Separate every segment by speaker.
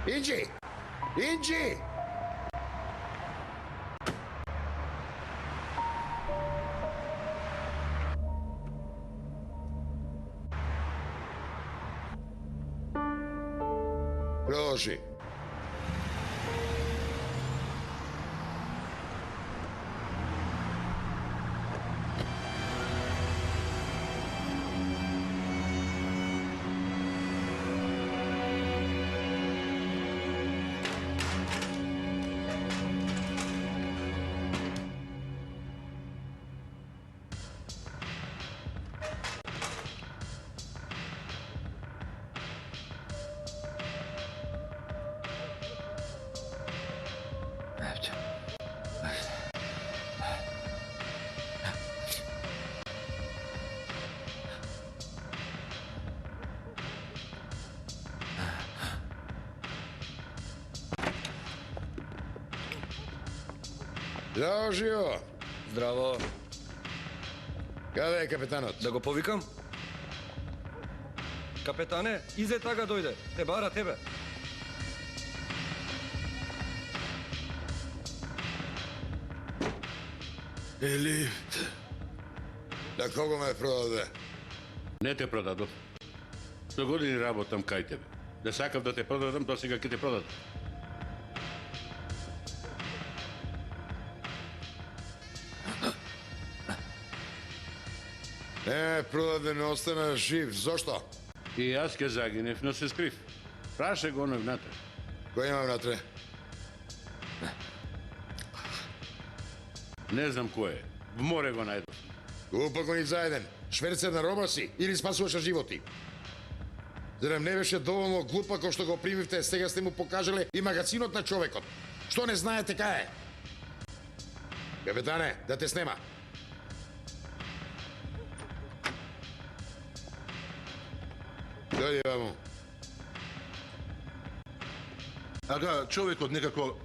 Speaker 1: Инджи! Инджи! Продолжи. Здраво, Живо!
Speaker 2: Здраво.
Speaker 1: Каде е капетанот?
Speaker 2: Да го повикам? Капетане, Изе тага дојде. Те бара тебе.
Speaker 1: Или... Да кого ме продаде?
Speaker 3: Не те продадов. Со години работам кај тебе. Да сакав да те продадам, до сега ќе те продадам.
Speaker 1: Не, продаден остана жив. Зошто?
Speaker 3: И јас ке загинев, но се скрив. Праше го оној внатре.
Speaker 1: Кој има внатре?
Speaker 3: Не знам кој е. В море го најдов.
Speaker 1: Упак ни заеден. Шверцер на роба си или спасуваш животи? Зарем не беше доволно глупа кој што го примивте, сега сте му покажале и магазинот на човекот. Што не знаете кај е? Капетане, да те снема. Дојди ваму.
Speaker 4: Ага, човекот некако...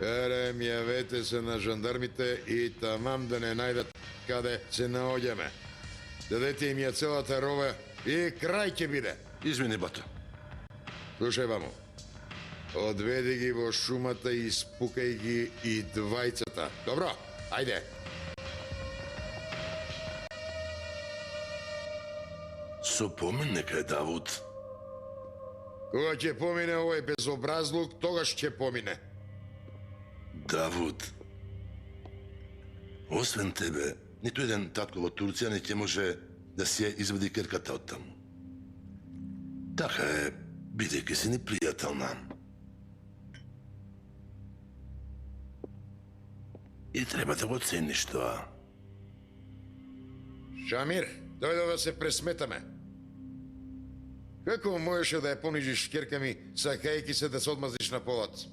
Speaker 1: Ерем, јавете се на жандармите и тамам да не најдат каде се наоѓаме. Дадете им ја целата роба и крај ќе биде.
Speaker 4: Извини, бато.
Speaker 1: Слушај ваму. Одведи ги во шумата и спукај ги и двајцата. Добро, ајде.
Speaker 4: Со помен нека е Давуд.
Speaker 1: Кога ќе помине овој безобразлук, тогаш ќе помине.
Speaker 4: Давуд. Освен тебе, ниту еден татко во Турција не ќе може да си ја изведи керката од таму. Така е, бидејќи си ни пријател нам. И треба да го цениш тоа.
Speaker 1: Шамир, дојде да се пресметаме. Како можеше да ја понижиш керка ми, сакајќи се да се одмазниш на полот?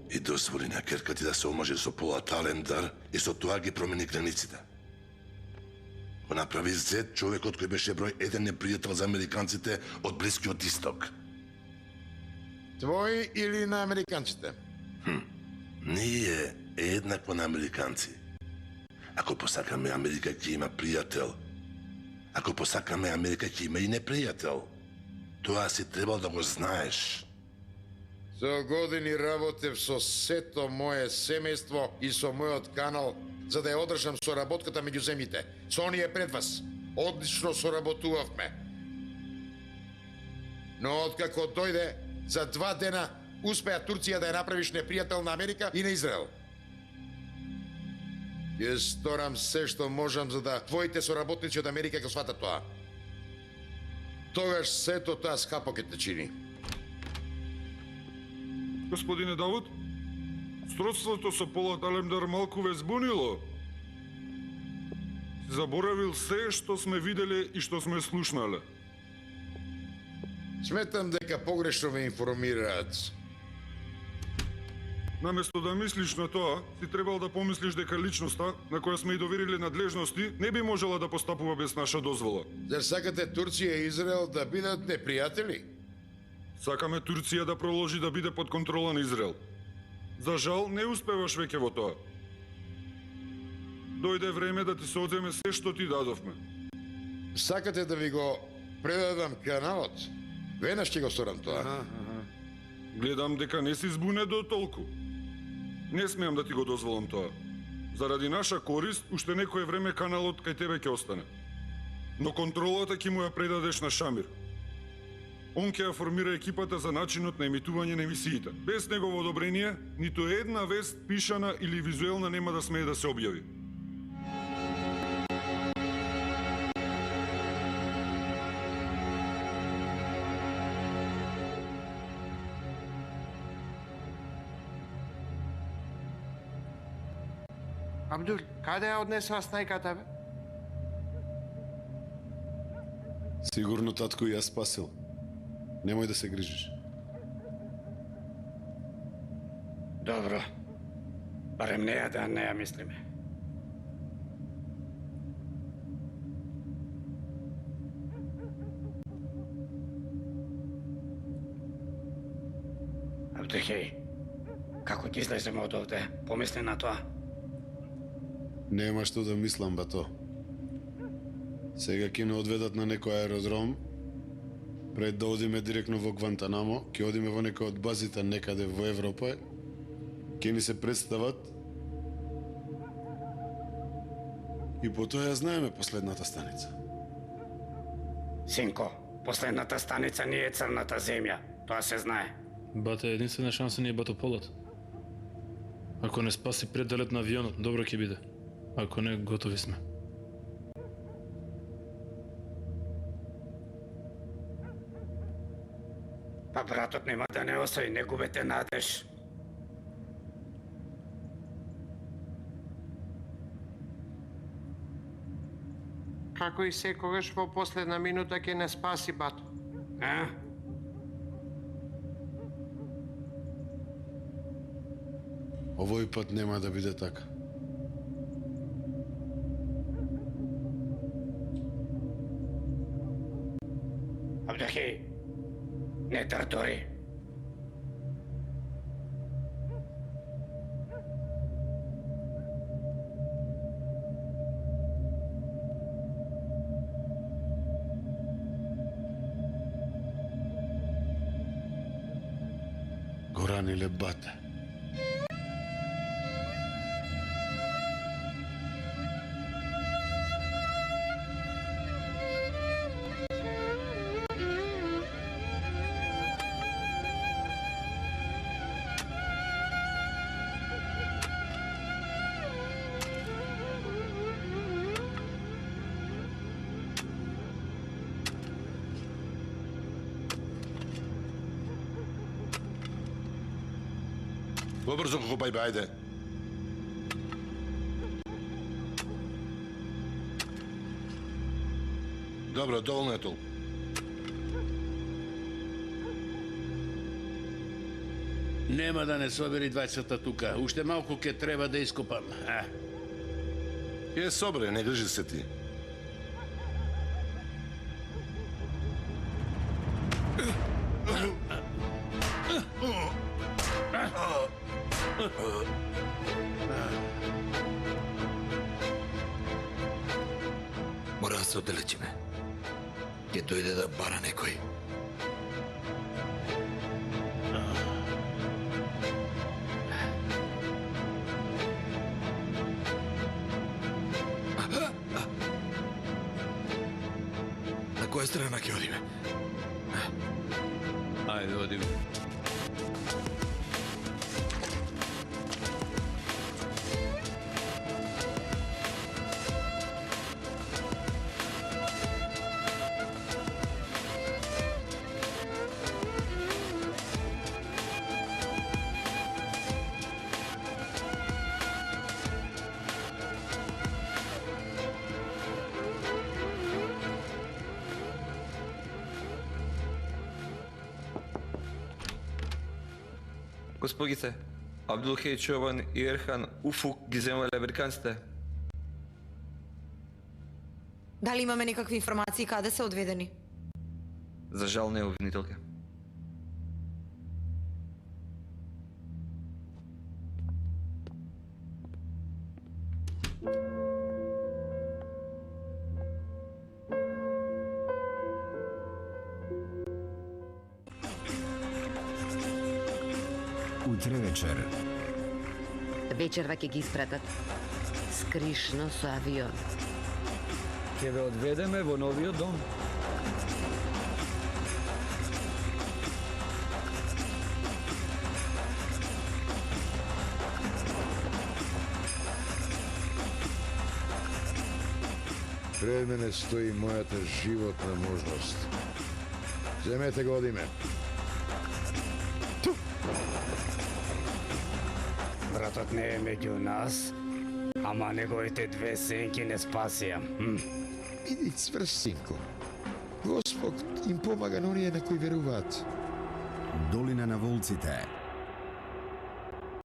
Speaker 4: И дозволи на керка ти да се омаже со Полат Алемдар и со тоа ги промени границите. Го направи Зет, човекот кој беше број еден непријател за американците од Блискиот Исток.
Speaker 1: Твој или на американците?
Speaker 4: Ние е еднакво на американци. Ако посакаме Америка ќе има пријател. Ако посакаме Америка ќе има и непријател. Тоа си требал да го знаеш.
Speaker 1: Со години работев со сето мое семејство и со мојот канал, за да ја одржам соработката меѓу земјите. Со оние пред вас. Одлично соработувавме. Но откако дојде, за 2 дена успеа Турција да ја направиш непријател на Америка и на Израел. Ќе сторам се што можам за да твоите соработници од Америка го сватат тоа. Тогаш сето тоа скапо ќе те чини.
Speaker 5: Господине Давуд, сродството со Полат Алемдар малку ве збунило. Си заборавил се што сме виделе и што сме слушнале.
Speaker 1: Сметам дека погрешно ме информираат.
Speaker 5: Наместо да мислиш на тоа, си требал да помислиш дека личноста, на која сме и довериле надлежности, не би можела да постапува без наша дозвола.
Speaker 1: Зар сакате Турција и Израел да бидат непријатели?
Speaker 5: Сакаме Турција да проложи да биде под контрола на Израел. За жал, не успеваш веќе во тоа. Дојде време да ти се одземе се што ти дадовме.
Speaker 1: Сакате да ви го предадам каналот? Веднаш ќе го сторам тоа.
Speaker 5: Гледам дека не си збуне до толку. Не смеам да ти го дозволам тоа. Заради наша корист, уште некое време каналот кај тебе ќе остане. Но контролата ќе му ја предадеш на Шамир. Он ќе ја формира екипата за начинот на емитување на емисиите. Без негово одобрение, ниту една вест, пишана или визуелна нема да смее да се објави.
Speaker 6: Абдул, каде ја однесува снајката, бе?
Speaker 7: Сигурно татко ја спасил. Немој да се грижиш.
Speaker 8: Добро. Барем неја да не ја мислиме. Абдухеј, како ќе излеземе од овде? Помисли на тоа.
Speaker 7: Нема што да мислам, бато. Сега ќе не одведат на некој аеродром, пред да одиме директно во Гвантанамо, ќе одиме во некој од базите некаде во Европа, ќе ни се представат и потоа ја знаеме последната станица.
Speaker 8: Синко, последната станица не е црната земја. Тоа се знае.
Speaker 9: Бата, единствена шанса ни е батополот. Ако не спаси пред да лет на авионот, добро ќе биде. Ако не, готови сме.
Speaker 8: Па братот нема да не освои, не губете надеж.
Speaker 6: Како и секогаш во последна минута ќе не спаси бато.
Speaker 8: А?
Speaker 7: Овој пат нема да биде така.
Speaker 8: Абдухеј, не тартори.
Speaker 7: Горан или бата.
Speaker 4: Побрзо го копај, бе, ајде. Добро, доволно е толку.
Speaker 3: Нема да не собери двајцата тука. Уште малку ќе треба да ископам.
Speaker 4: Е, собре, не грижи се ти.
Speaker 10: Мора да се оддалечиме. Ќе дојде да бара некој. На која страна ќе одиме?
Speaker 2: Ајде, одиме.
Speaker 11: Госпогице, Абдулхеј Чован и Ерхан Уфук ги земале американците.
Speaker 12: Дали имаме некакви информации каде се одведени?
Speaker 11: За жал не, обвинителка.
Speaker 13: утре вечер.
Speaker 14: Вечерва ќе ги испратат скришно со авион.
Speaker 2: Ќе ве одведеме во новиот дом.
Speaker 1: Пред мене стои мојата животна можност. Земете го од име.
Speaker 8: Братот не е меѓу нас, ама неговите две сенки не спасија.
Speaker 1: Иди цврст, синко. Господ им помага на оние на кои веруваат.
Speaker 13: Долина на волците.